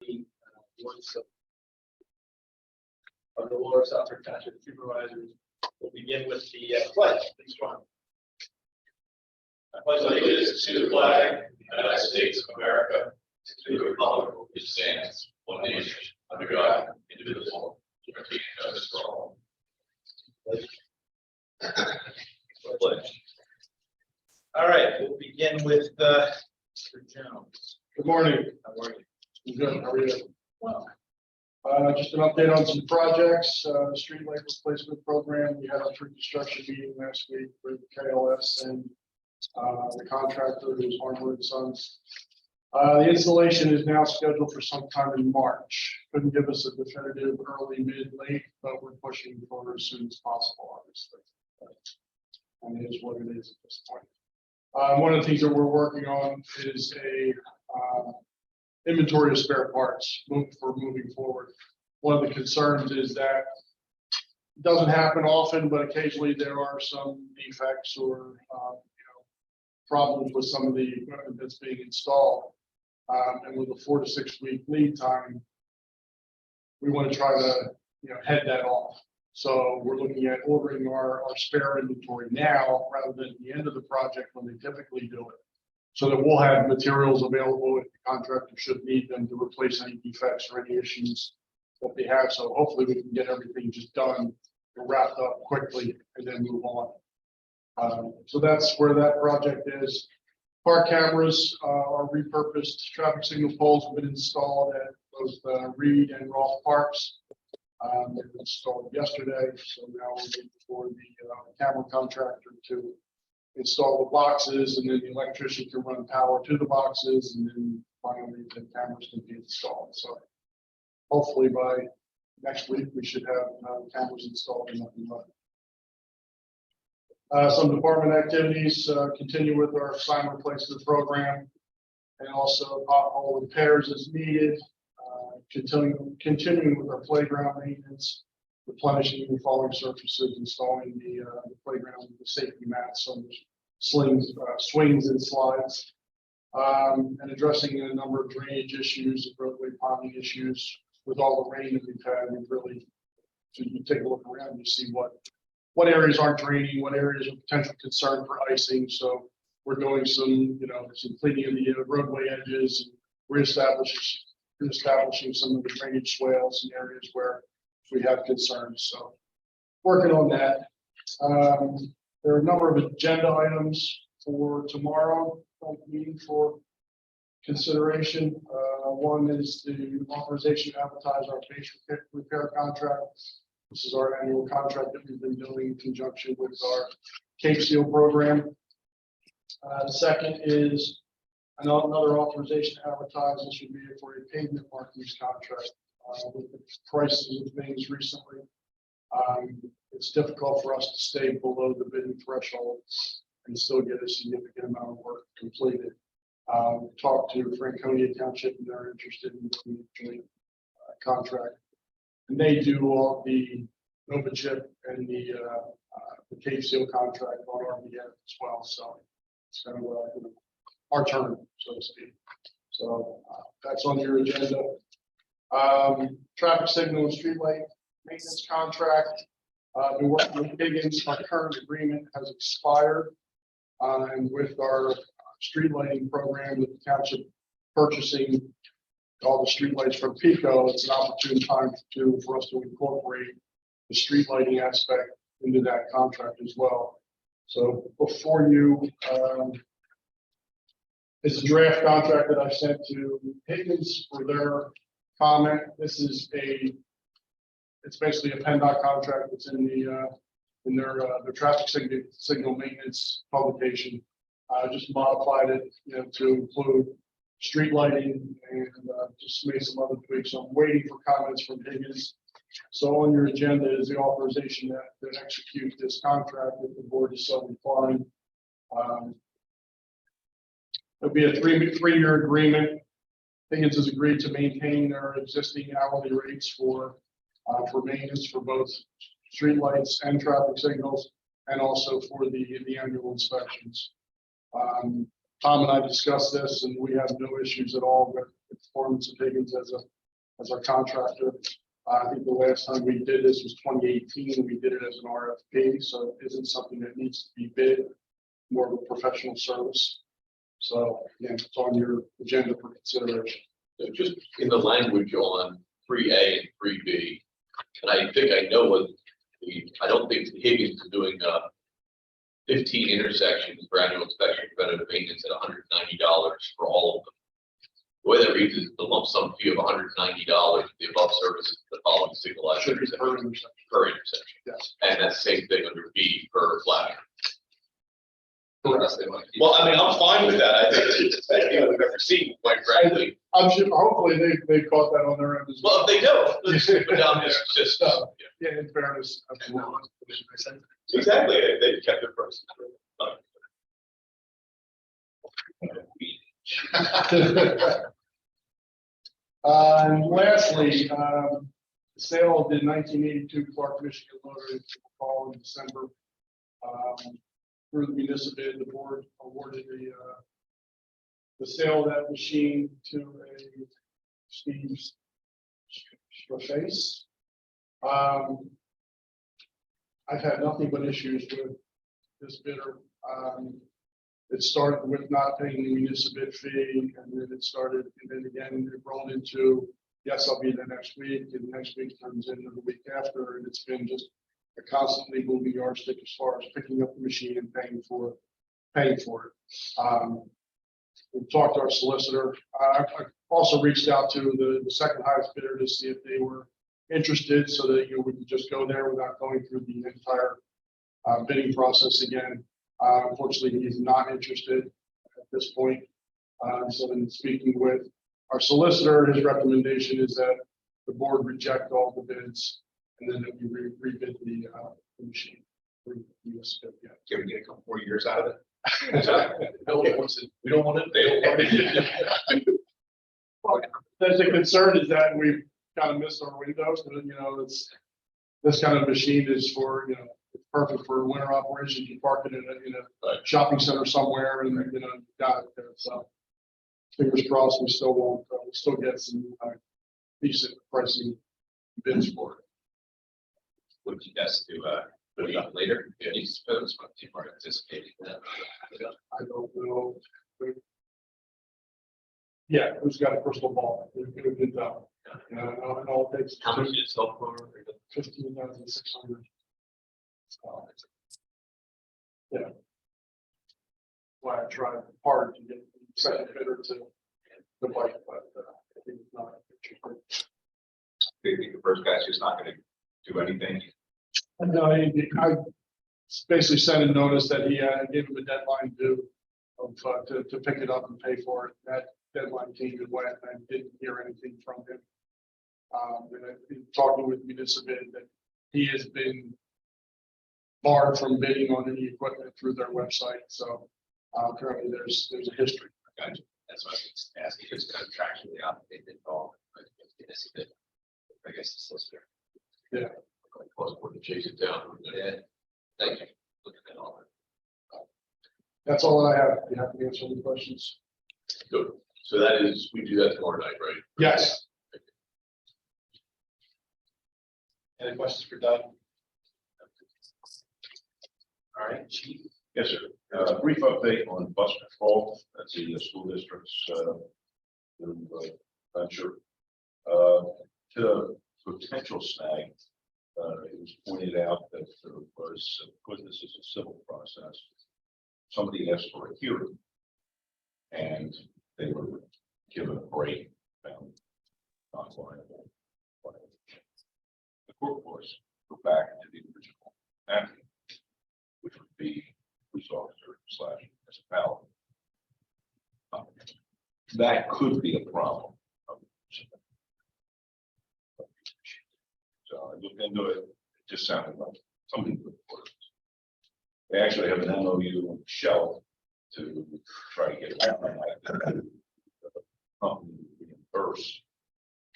Boards of the Lower Salford Township Supervisors. We'll begin with the pledge. Please join. I pledge allegiance to the flag of the United States of America, to the republic which stands one nation under God, indivisible, with liberty and justice for all. Pledge. All right, we'll begin with Mr. Jones. Good morning. How are you? I'm good. How are you? Well, Just an update on some projects. The street light replacement program. We had our pre-construction meeting last week with KLS and the contractor, who's Harmer and Sons. The installation is now scheduled for sometime in March. Couldn't give us a definitive early, mid, late, but we're pushing for as soon as possible, obviously. And it is what it is at this point. One of the things that we're working on is a inventory of spare parts for moving forward. One of the concerns is that it doesn't happen often, but occasionally there are some defects or problems with some of the equipment that's being installed. And with a 4 to 6 week lead time, we want to try to head that off. So we're looking at ordering our spare inventory now rather than at the end of the project when they typically do it, so that we'll have materials available if the contractor should need them to replace any defects or any issues that they have. So hopefully we can get everything just done and wrapped up quickly and then move on. So that's where that project is. Park cameras are repurposed. Traffic signal poles have been installed at both Reed and Rolfe Parks. They were installed yesterday, so now we're waiting for the camera contractor to install the boxes, and then the electrician can run power to the boxes, and then finally the cameras can be installed. So hopefully by next week we should have cameras installed and up and running. Some department activities continue with our sign replacement program, and also pothole repairs as needed. Continuing with our playground maintenance, replenishing the falling surfaces, installing the playground with the safety mats, some slings, swings and slides, and addressing a number of drainage issues, roadway ponding issues. With all the rain that we've had, we've really, you take a look around and you see what areas aren't draining, what areas are potential concern for icing. So we're doing some cleaning of the roadway edges, and reestablishing some of the drainage swales in areas where we have concerns. So working on that. There are a number of agenda items for tomorrow meeting for consideration. One is the authorization to advertise our base repair contract. This is our annual contract that we've been doing in conjunction with our Cape Seal program. The second is another authorization to advertise. This would be for a pavement markings contract. With the prices of things recently, it's difficult for us to stay below the bidding threshold and still get a significant amount of work completed. Talked to Franconia Township, and they're interested in the joint contract. And they do all the Nova Chip and the Cape Seal contract on our behalf as well. So it's kind of our turn, so to speak. So that's on your agenda. Traffic signal and streetlight maintenance contract. Been working with Higgins. My current agreement has expired, and with our street lighting program, with the township purchasing all the street lights from Pico, it's an opportune time for us to incorporate the street lighting aspect into that contract as well. So before you, it's a draft contract that I sent to Higgins for their comment. This is it's basically a PennDOT contract that's in their traffic signal maintenance publication. I just modified it, to include street lighting and just made some other tweaks. So I'm waiting for comments from Higgins. So on your agenda is the authorization to execute this contract if the board is so inclined. It'll be a three-year agreement. Higgins has agreed to maintain their existing hourly rates for maintenance for both street lights and traffic signals, and also for the annual inspections. Tom and I discussed this, and we have no issues at all with the performance of Higgins as our contractor. I think the last time we did this was 2018. We did it as an RFP, so it isn't something that needs to be bid, more of a professional service. So, again, it's on your agenda for consideration. So just in the language on 3A and 3B, and I think I know what I don't think Higgins is doing 15 intersections for annual inspection, preventative maintenance at $190 for all of them. The way that reads is the lump sum fee of $190, the above services, the following signalized Should be per intersection. intersection. Per intersection. Yes. And that's the same thing under B for flashing. Correct. Well, I mean, I'm fine with that. I think it's the best thing we've ever seen, quite frankly. I'm sure, hopefully they caught that on their end as well. Well, if they don't, but I'm just Yeah, in fairness. exactly, they kept it first. And lastly, the sale of the 1982 Clark, Michigan loader in the fall in December. Through the municipal bid, the board awarded the sale of that machine to a Steve Face. I've had nothing but issues with this bidder. It started with not paying the municipal bid fee, and then it started, and then again, it rolled into, yes, I'll be there next week, and next week turns into the week after, and it's been just a constantly moving yardstick as far as picking up the machine and paying for it. We've talked to our solicitor. I also reached out to the second highest bidder to see if they were interested, so that we could just go there without going through the entire bidding process again. Unfortunately, he's not interested at this point. So in speaking with our solicitor, his recommendation is that the board reject all the bids, and then that we rebid the machine. Can we get a couple more years out of it? We don't want it. They don't want it. The concern is that we've kind of missed our windows, but it's this kind of machine is for, it's perfect for winter operations. You park it in a shopping center somewhere and, got it there. So fingers crossed, we still get some decent pricing bids for it. Would you guys do put it up later? I suppose what people are anticipating that. I don't know. Yeah, who's got a crystal ball? It could have been done. And all it takes is How much is self for? 15,600. Yeah. Why I tried hard to get the second bidder to the bike, but I think it's not. They think the first guy's just not going to do anything. No, I basically sent a notice that he gave him a deadline to pick it up and pay for it. That deadline came and went, and I didn't hear anything from him. And I've been talking with municipal bid that he has been barred from bidding on any equipment through their website. So currently there's a history. Gotcha. That's what I was asking. It's contractually obligated all. I guess the solicitor. Yeah. Close for to chase it down. Yeah. Thank you. Looking at all that. That's all I have. You have to answer any questions. Good. So that is, we do that tomorrow night, right? Yes. Any questions for Doug? All right, Chief. Yes, sir. Brief update on bus patrol. That's the school district's venture. To the potential snag, it was pointed out that there was, because this is a civil process, somebody asked for a hearing, and they were given a break, found not viable. The court was go back to the original action, which would be police officer / municipality. That could be a problem. So I looked into it. It just sounded like something good for it. They actually have an MOU on the shelf to try to get around that. The company reimburse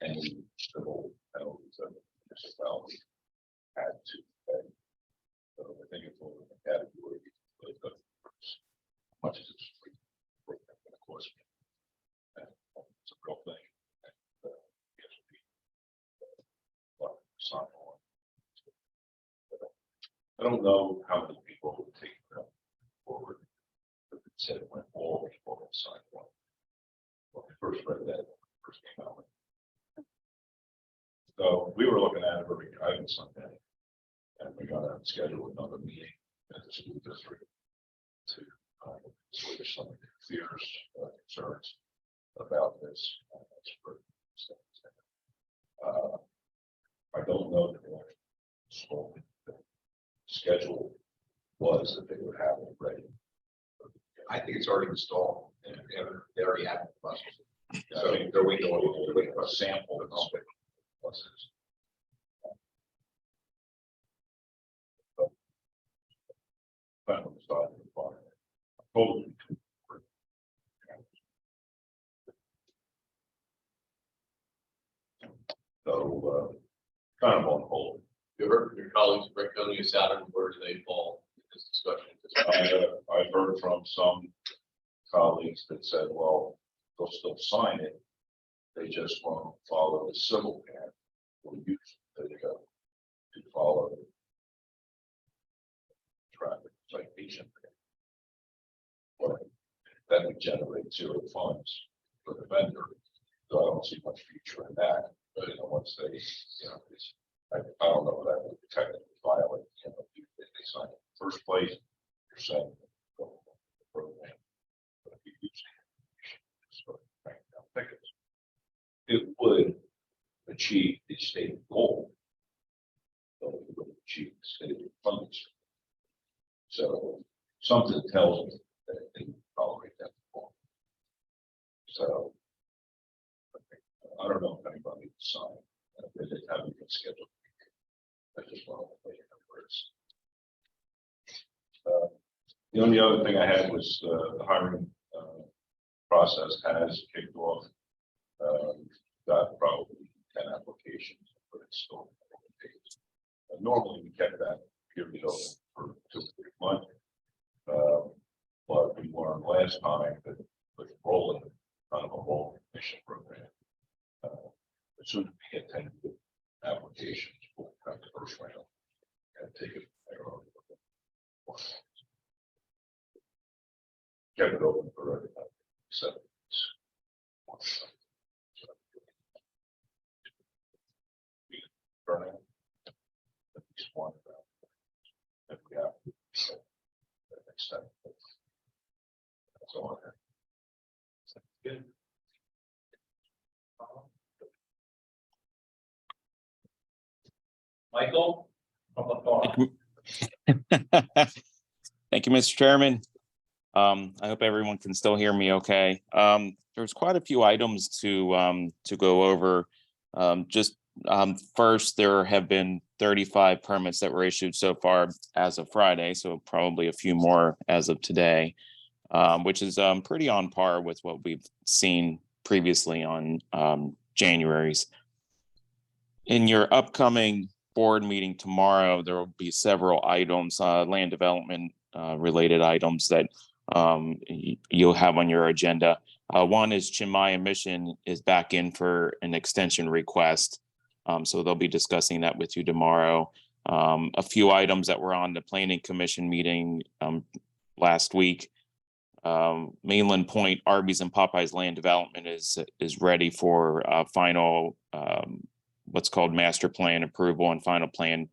any civil penalties that the municipality had to pay. So I think it's all in the category, but much as it's free for sign on. I don't know how many people would take that forward. But it said it went all people would sign one. When I first read that, first came out. So we were looking at it every guidance on that. And we got to schedule another meeting at the school district to switch some of the fears, concerns about this. I don't know that the schedule was that they would have it ready. I think it's already installed and they already have the buses. So they're waiting for a sample of the buses. Kind of started to fire. Totally. So, kind of on hold. You heard from your colleagues, Rick Coney, Saturn, where do they fall in this discussion? I've heard from some colleagues that said, well, they'll still sign it. They just won't follow the civil path. We'll use it to follow the traffic citation. But that would generate zero funds for the vendor. So I don't see much future in that. But once they, I don't know that would technically violate, if they sign it in the first place, you're saying the program. But if you use tickets, it would achieve the stated goal. But it would achieve the stated funds. So something tells me that they would tolerate that before. So I don't know if anybody would sign. They haven't been scheduled. I just want to play numbers. The only other thing I had was the hiring process has kicked off. Got probably 10 applications, but it's still days. Normally we kept that period open for 2 or 3 months. But we learned last time that with rolling, kind of a rolling mission program. As soon as we get 10 applications, we'll have the first round and take it there. Kept it open for everybody. 7 weeks. Burning. At least one. If we have the next step. That's all I have. Good. Michael from the farm. Thank you, Mr. Chairman. I hope everyone can still hear me okay. There's quite a few items to go over. First, there have been 35 permits that were issued so far as of Friday, so probably a few more as of today, which is pretty on par with what we've seen previously on January's. In your upcoming board meeting tomorrow, there will be several items, land development related items that you'll have on your agenda. One is Chinmaya Mission is back in for an extension request. So they'll be discussing that with you tomorrow. A few items that were on the Planning Commission meeting last week. Mainland Point, Arby's and Popeyes land development is ready for final what's called master plan approval and final plan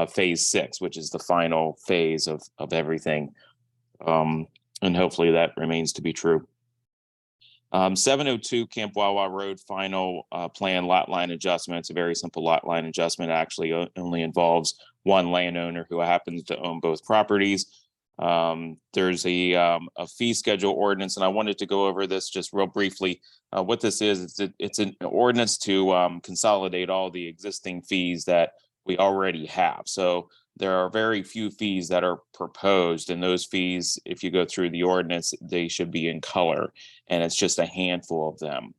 phase 6, which is the final phase of everything. And hopefully that remains to be true. 702 Camp Wawa Road final plan lot line adjustment. It's a very simple lot line adjustment. It actually only involves one landowner who happens to own both properties. There's a fee schedule ordinance, and I wanted to go over this just real briefly. What this is, it's an ordinance to consolidate all the existing fees that we already have. So there are very few fees that are proposed, and those fees, if you go through the ordinance, they should be in color, and it's just a handful of them.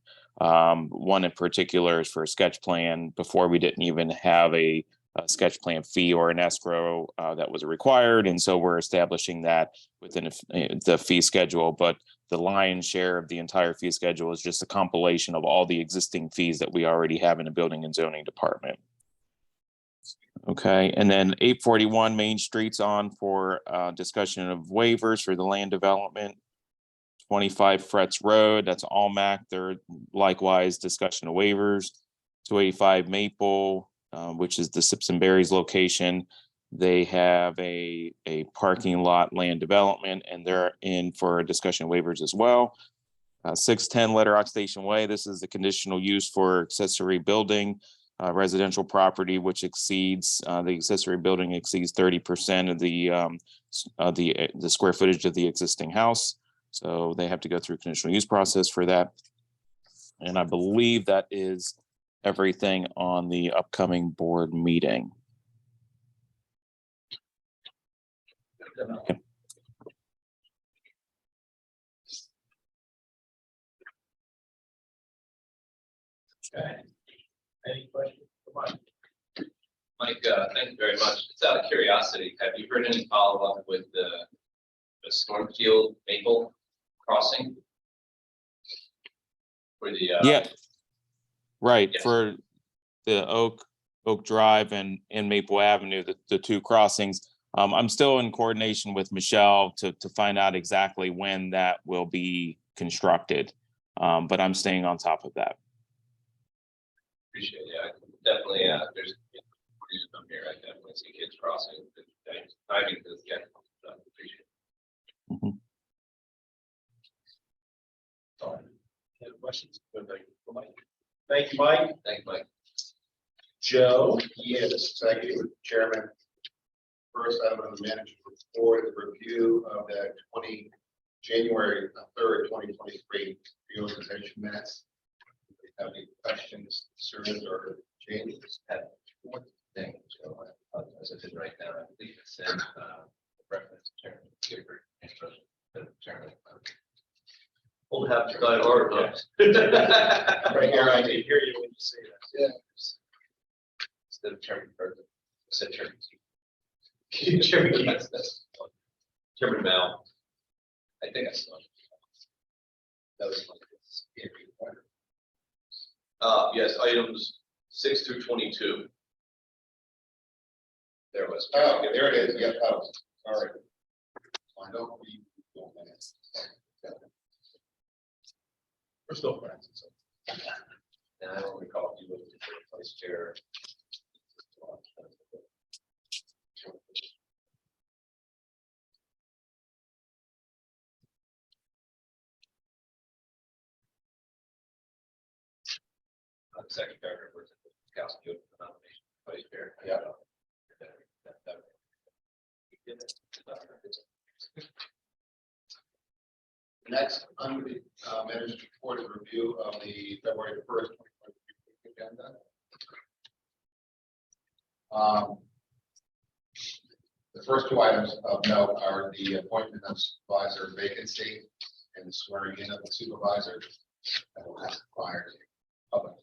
One in particular is for a sketch plan. Before, we didn't even have a sketch plan fee or an escrow that was required, and so we're establishing that within the fee schedule. But the lion's share of the entire fee schedule is just a compilation of all the existing fees that we already have in the building and zoning department. Okay, and then 841 Main Street's on for discussion of waivers for the land development. 25 Frets Road, that's all MAC. There likewise discussion of waivers. 285 Maple, which is the Sips and Berries location. They have a parking lot land development, and they're in for a discussion of waivers as well. 610 Letter Rock Station Way, this is the conditional use for accessory building. Residential property which exceeds the accessory building exceeds 30% of the square footage of the existing house. So they have to go through a conditional use process for that. And I believe that is everything on the upcoming board meeting. Okay. Okay. Any questions? Come on. Mike, thank you very much. It's out of curiosity. Have you heard any follow-up with the Stormfield Maple crossing? For the, Yeah, right, yes. for the Oak Drive and Maple Avenue, the two crossings. I'm still in coordination with Michelle to find out exactly when that will be constructed. But I'm staying on top of that. Appreciate it. Yeah, definitely, there's, I'm here, I definitely see kids crossing. Timing is getting, appreciate it. Mhm. Any questions? Thank you, Mike. Thank you, Mike. Joe? Yes, thank you, Chairman. First item on the manager's report, the review of the January 3rd, 2023 reorganization minutes. If you have any questions, concerns, or changes? Have one thing, so as I did right now, I believe it said, reference to Chairman Gilbert, instruction to Chairman. We'll have to start order. Right here, I can hear you when you say that. Yeah. Instead of Chairman Burton, I said Chairman. Chairman Keith. That's Chairman Mao. I think I saw it. That was like this. Yes, items 6 through 22. There was. Oh, there it is. Yep. Oh, sorry. I don't read the minutes. We're still friends. So. And I don't recall if you were the vice chair. The second paragraph was Council Joe for nomination for vice chair. Yeah. Next, under the manager's report is a review of the February 1st, 2023 agenda. The first two items of note are the appointment of supervisor vacancy and the swearing in of the supervisor. That will have required a public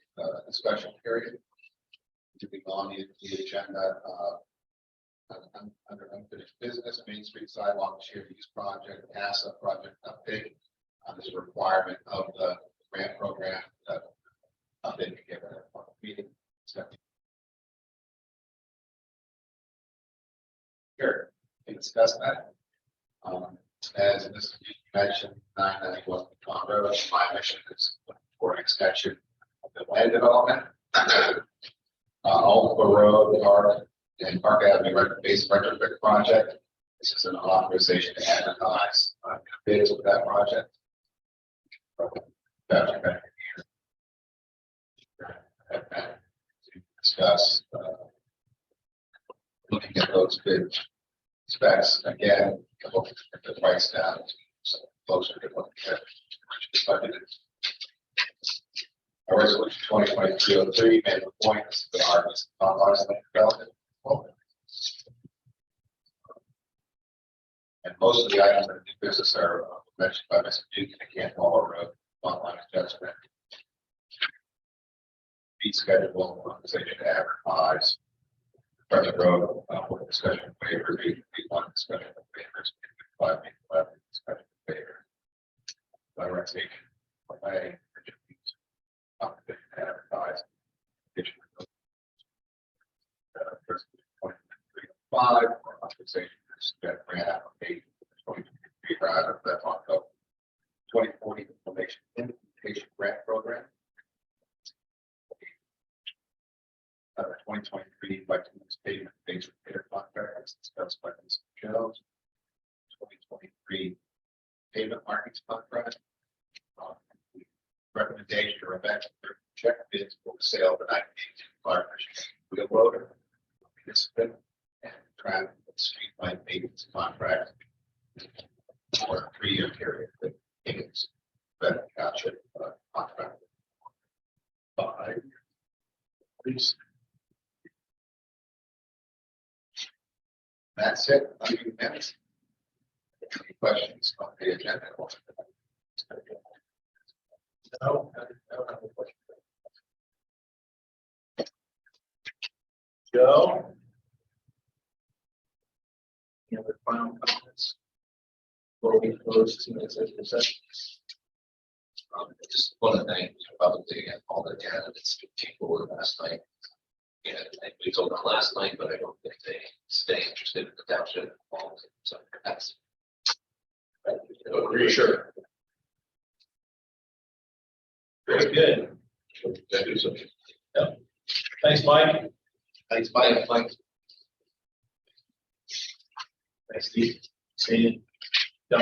discussion period. To be on the agenda, under unfinished business, Main Street sidewalk shared use project, ASA project update. This requirement of the grant program update to give a meeting. Here, we can discuss that. As Mr. mentioned, 991 Pond Road, my mission is for an extension of the land development. Oldborough Road, Park Avenue base retrofit project. This is an authorization to advertise bids with that project. To discuss looking at those bid specs again, looking at the price down to closer to what we have budgeted. Our resolution 2023 made the point that our development. And most of the items that do business are mentioned by Mr. Duke and Camp Waller Road, online adjustment. Fee schedule, organization to advertise. Further road, with discussion favor, one discussion favors, 5 discussion favor. Direction, advertise. 5 for authorization that grant application. 2023 of that on 2040 implementation grant program. 2023 budget payment base repair contract as discussed by Mr. Jones. 2023 payment markings contract. Recommendation to Rebecca check bids for the sale of the 19 partners wheel loader, municipal, and traffic streetlight maintenance contract for a 3-year period with payments that township contract. 5. Please. That's it. Under the minutes. Any questions on the agenda? No, I don't have a question. Joe? Any other final comments? Before we close to executive session. Just want to thank publicly again all the candidates who came forward last night. And we told them last night, but I don't think they stay interested in the township. So that's. Reassure. Very good. Yeah. Thanks, Mike. Thanks, Mike. Thanks, Steve. See you.